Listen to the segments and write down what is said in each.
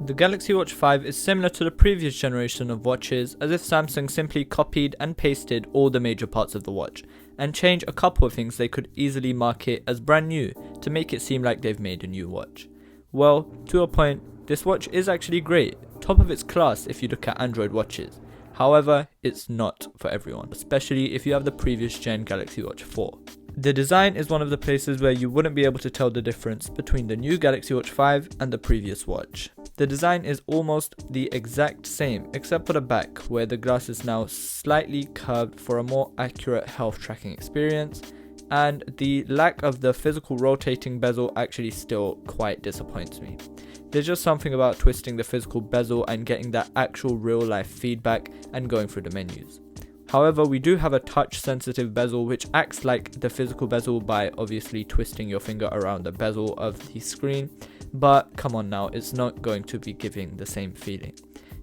The Galaxy Watch 5 is similar to the previous generation of watches, as if Samsung simply copied and pasted all the major parts of the watch, and changed a couple of things they could easily market as brand new to make it seem like they've made a new watch. Well, to a point, this watch is actually great, top of its class if you look at Android watches. However, it's not for everyone, especially if you have the previous gen Galaxy Watch 4. The design is one of the places where you wouldn't be able to tell the difference between the new Galaxy Watch 5 and the previous watch. The design is almost the exact same except for the back, where the glass is now slightly curved for a more accurate health tracking experience, and the lack of the physical rotating bezel actually still quite disappoints me. There's just something about twisting the physical bezel and getting that actual real life feedback and going through the menus. However, we do have a touch sensitive bezel which acts like the physical bezel by obviously twisting your finger around the bezel of the screen, but come on now, it's not going to be giving the same feeling.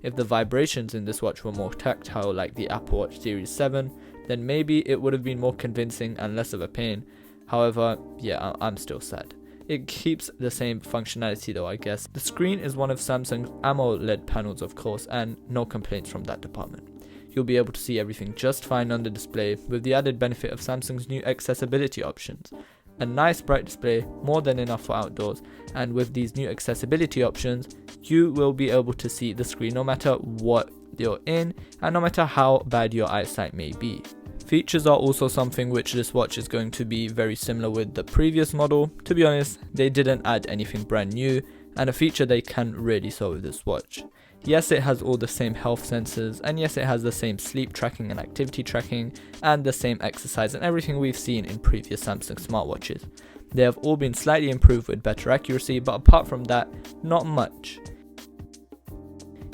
If the vibrations in this watch were more tactile like the Apple Watch Series 7, then maybe it would have been more convincing and less of a pain. However, yeah, I'm still sad. It keeps the same functionality though, I guess. The screen is one of Samsung's AMOLED panels of course, and no complaints from that department. You'll be able to see everything just fine on the display, with the added benefit of Samsung's new accessibility options. A nice bright display, more than enough for outdoors, and with these new accessibility options, you will be able to see the screen no matter what you're in and no matter how bad your eyesight may be. Features are also something which this watch is going to be very similar with the previous model. To be honest, they didn't add anything brand new, and a feature they can really sell with this watch. Yes, it has all the same health sensors, and yes, it has the same sleep tracking and activity tracking, and the same exercise and everything we've seen in previous Samsung smartwatches. They have all been slightly improved with better accuracy, but apart from that, not much.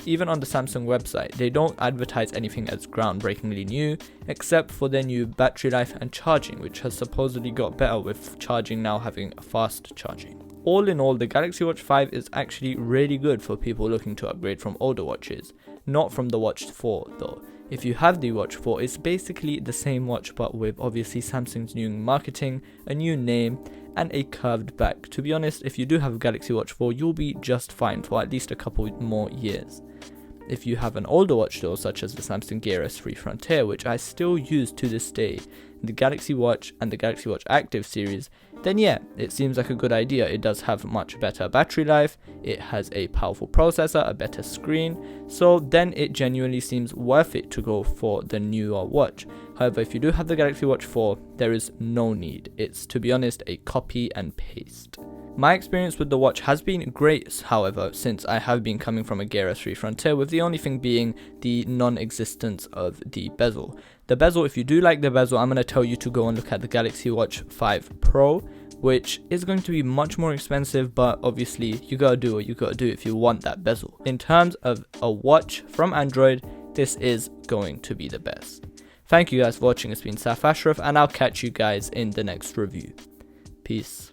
Even on the Samsung website, they don't advertise anything as groundbreakingly new, except for their new battery life and charging, which has supposedly got better with charging now having fast charging. All in all, the Galaxy Watch 5 is actually really good for people looking to upgrade from older watches, not from the Watch 4 though. If you have the Watch 4, it's basically the same watch but with obviously Samsung's new marketing, a new name, and a curved back. To be honest, if you do have a Galaxy Watch 4, you'll be just fine for at least a couple more years. If you have an older watch though, such as the Samsung Gear S3 Frontier, which I still use to this day, the Galaxy Watch and the Galaxy Watch Active series, then yeah, it seems like a good idea. It does have much better battery life, it has a powerful processor, a better screen, so then it genuinely seems worth it to go for the newer watch. However, if you do have the Galaxy Watch 4, there is no need. It's, to be honest, a copy and paste. My experience with the watch has been great, however, since I have been coming from a Gear S3 Frontier, with the only thing being the non-existence of the bezel. The bezel, if you do like the bezel, I'm going to tell you to go and look at the Galaxy Watch 5 Pro, which is going to be much more expensive, but obviously you gotta do what you gotta do if you want that bezel. In terms of a watch from Android, this is going to be the best. Thank you guys for watching. It's been Saif Ashraf, and I'll catch you guys in the next review. Peace.